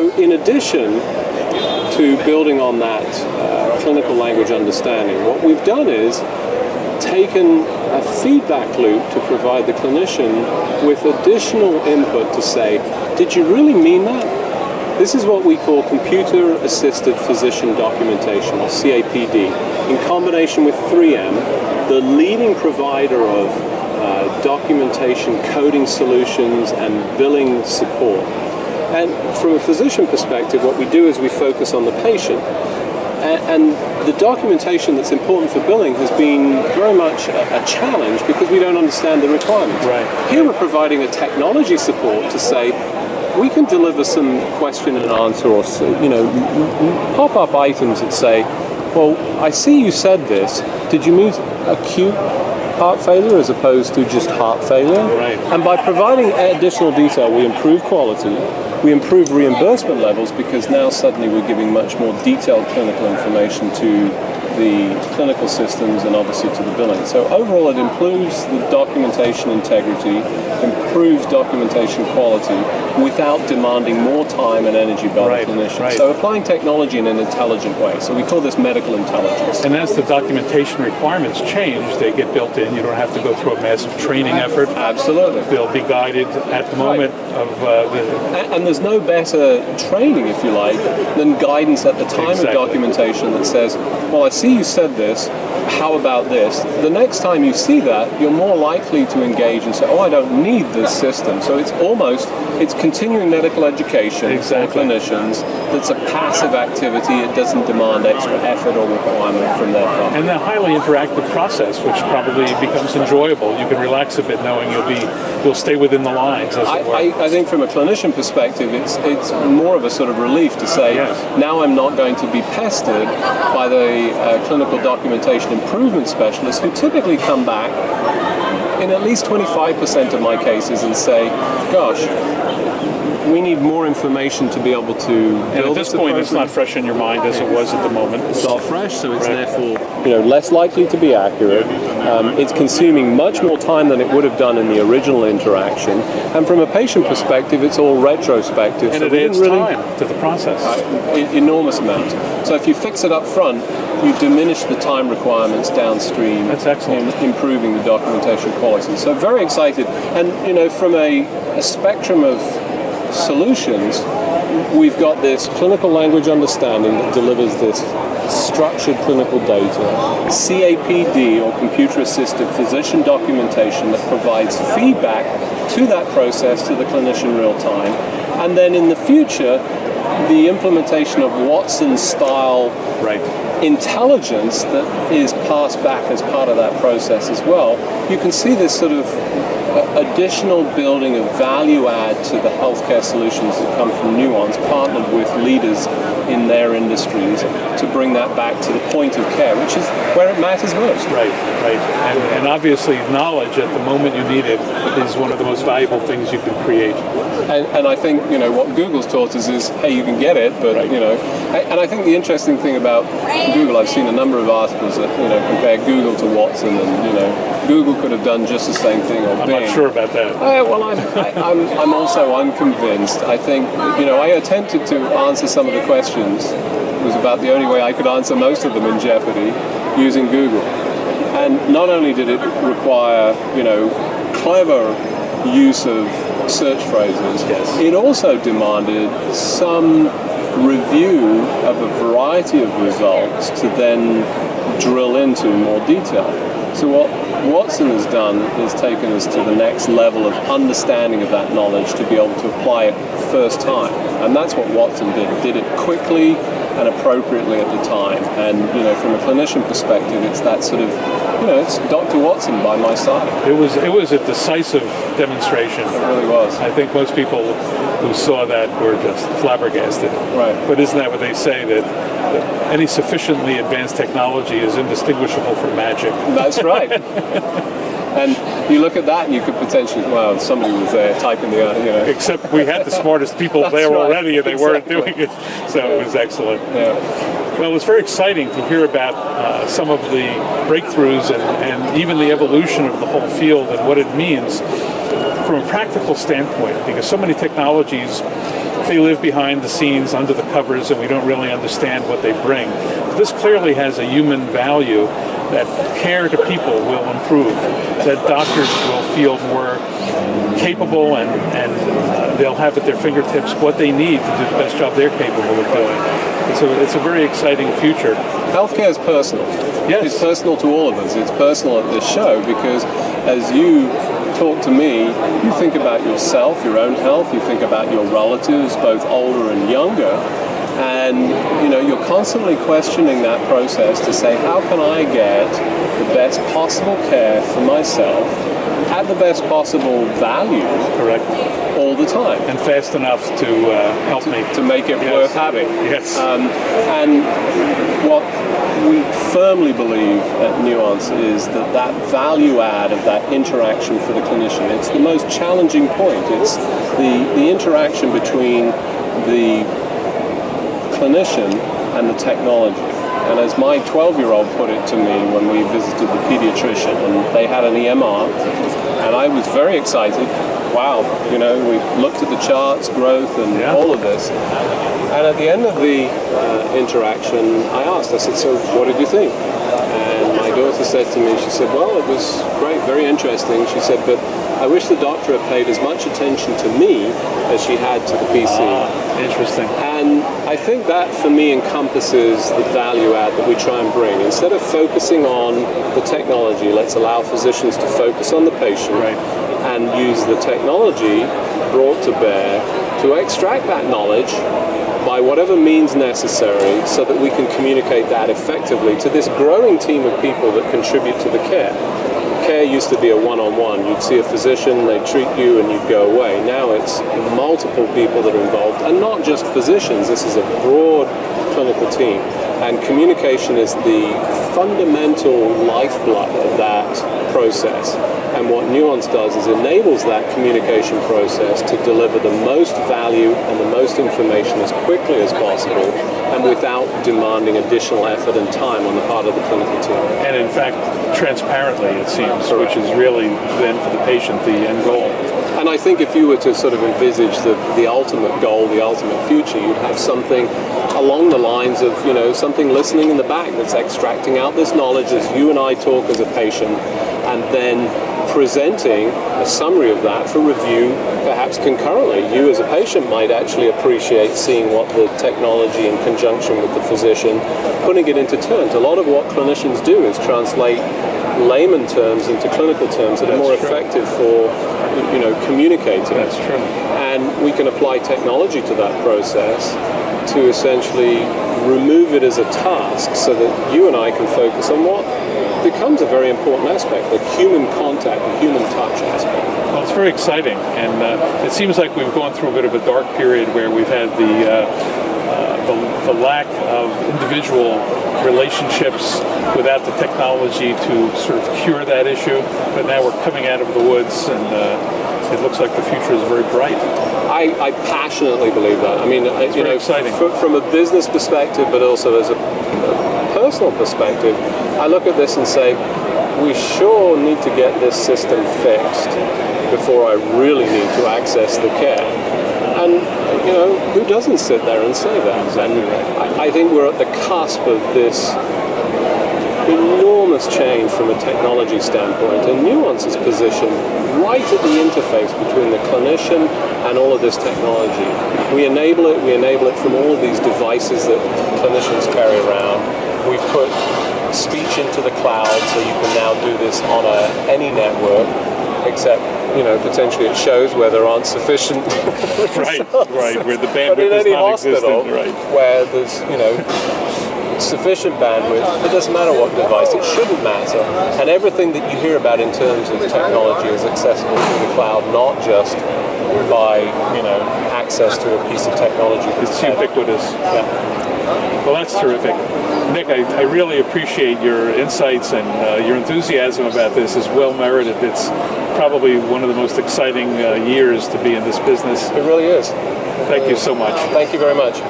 So in addition to building on that clinical language understanding, what we've done is taken a feedback loop to provide the clinician with additional input to say, did you really mean that? This is what we call computer-assisted physician documentation, or CAPD, in combination with 3M, the leading provider of documentation, coding solutions, and billing support. And from a physician perspective, what we do is we focus on the patient. And the documentation that's important for billing has been very much a challenge because we don't understand the requirements. Right. Here we're providing a technology support to say, we can deliver some question and answer, or pop-up items that say, well, I see you said this. Did you mean acute heart failure as opposed to just heart failure? Right. And by providing additional detail, we improve quality, we improve reimbursement levels, because now suddenly we're giving much more detailed clinical information to the clinical systems and obviously to the billing. So overall it improves the documentation integrity, improves documentation quality without demanding more time and energy by the clinician. Right. So applying technology in an intelligent way. So we call this medical intelligence. And as the documentation requirements change, they get built in. You don't have to go through a massive training effort. Absolutely. They'll be guided at the moment of And there's no better training, if you like, than guidance at the time of documentation that says, well, I see you said this, how about this? The next time you see that, you're more likely to engage and say, oh, I don't need this system. So it's continuing medical education for clinicians. It's a passive activity. It doesn't demand extra effort or requirement from their part. And a highly interactive process, which probably becomes enjoyable. You can relax a bit knowing you'll stay within the lines, as it were. I think from a clinician perspective, it's more of a sort of relief to say, now I'm not going to be pestered by the clinical documentation improvement specialists, who typically come back in at least 25% of my cases and say, gosh, we need more information to be able to build. And at this point, it's not fresh in your mind as it was at the moment. It's not fresh, so it's therefore less likely to be accurate. It's consuming much more time than it would have done in the original interaction. And from a patient perspective, it's all retrospective. And it adds time to the process. Enormous amount. So if you fix it up front, you diminish the time requirements downstream. That's excellent. Improving the documentation quality. So very excited. And from a spectrum of solutions, we've got this clinical language understanding that delivers this structured clinical data, CAPD, or computer-assisted physician documentation, that provides feedback to that process to the clinician real time. And then in the future, the implementation of Watson-style intelligence that is passed back as part of that process as well. You can see this sort of additional building of value add to the healthcare solutions that come from Nuance, partnered with leaders in their industries to bring that back to the point of care, which is where it matters most. Right. And obviously knowledge at the moment you need it is one of the most valuable things you can create. And I think, what Google's taught us is, hey, you can get it, but, and I think the interesting thing about Google, I've seen a number of articles that, compare Google to Watson, and, Google could have done just the same thing, or Bing. I'm not sure about that. Well, I'm also unconvinced. I think, I attempted to answer some of the questions. It was about the only way I could answer most of them in Jeopardy, using Google. And not only did it require, clever use of search phrases, it also demanded some review of a variety of results to then drill into more detail. So what Watson has done is taken us to the next level of understanding of that knowledge to be able to apply it first time. And that's what Watson did it quickly and appropriately at the time. And, from a clinician perspective, it's that sort of, it's Dr. Watson by my side. It was a decisive demonstration. It really was. I think most people who saw that were just flabbergasted. Right. But isn't that what they say, that any sufficiently advanced technology is indistinguishable from magic? That's right. And you look at that and you could potentially, somebody was there typing the, Except we had the smartest people there already, and they weren't doing it. So it was excellent. Yeah. Well, it's very exciting to hear about some of the breakthroughs and even the evolution of the whole field and what it means from a practical standpoint, because so many technologies they live behind the scenes, under the covers, and we don't really understand what they bring. But this clearly has a human value that care to people will improve, that doctors will feel more capable and they'll have at their fingertips what they need to do the best job they're capable of doing. It's a very exciting future. Healthcare is personal. Yes. It's personal to all of us. It's personal at this show because as you talk to me, you think about yourself, your own health, you think about your relatives, both older and younger, and you're constantly questioning that process to say, how can I get the best possible care for myself at the best possible value? Correct. All the time. And fast enough to help me. To make it worth having. Yes. And what we firmly believe at Nuance is that value add of that interaction for the clinician, it's the most challenging point. It's the interaction between the clinician and the technology. And as my 12-year-old put it to me when we visited the pediatrician, and they had an EMR, and I was very excited. Wow, we looked at the charts, growth, and all of this. And at the end of the interaction, I said, so what did you think? And my daughter said to me, she said, well, it was great, very interesting. She said, but I wish the doctor had paid as much attention to me as she had to the PC. Interesting. And I think that, for me, encompasses the value add that we try and bring. Instead of focusing on the technology, let's allow physicians to focus on the patient and use the technology brought to bear to extract that knowledge by whatever means necessary so that we can communicate that effectively to this growing team of people that contribute to the care. Care used to be a one-on-one. You'd see a physician, they'd treat you, and you'd go away. Now it's multiple people that are involved, and not just physicians. This is a broad clinical team, and communication is the fundamental lifeblood of that process. And what Nuance does is enables that communication process to deliver the most value and the most information as quickly as possible, and without demanding additional effort and time on the part of the clinical team. And in fact, transparently, it seems, which is really then for the patient the end goal. And I think if you were to sort of envisage the ultimate goal, the ultimate future, you'd have something along the lines of, something listening in the back that's extracting out this knowledge as you and I talk as a patient, and then presenting a summary of that for review, perhaps concurrently. You as a patient might actually appreciate seeing what the technology in conjunction with the physician, putting it into terms. A lot of what clinicians do is translate layman terms into clinical terms that are more effective for communicating. That's true. And we can apply technology to that process to essentially remove it as a task so that you and I can focus on what becomes a very important aspect, the human contact, the human touch aspect. Well, it's very exciting, and it seems like we've gone through a bit of a dark period where we've had the lack of individual relationships without the technology to sort of cure that issue, but now we're coming out of the woods, and it looks like the future is very bright. I passionately believe that. I mean, it's very exciting. From a business perspective, but also as a personal perspective, I look at this and say, we sure need to get this system fixed before I really need to access the care. And, who doesn't sit there and say that? Exactly right. I think we're at the cusp of this enormous change from a technology standpoint, and Nuance's position right at the interface between the clinician and all of this technology. We enable it from all of these devices that clinicians carry around. We've put speech into the cloud, so you can now do this on any network, except, potentially it shows where there aren't sufficient right, where the bandwidth is non-existent, right. Where there's, sufficient bandwidth, it doesn't matter what device, it shouldn't matter. And everything that you hear about in terms of technology is accessible through the cloud, not just by, access to a piece of technology. It's ubiquitous. Yeah. Well, that's terrific. Nick, I really appreciate your insights, and your enthusiasm about this is well merited. It's probably one of the most exciting years to be in this business. It really is. Thank you so much. Thank you very much.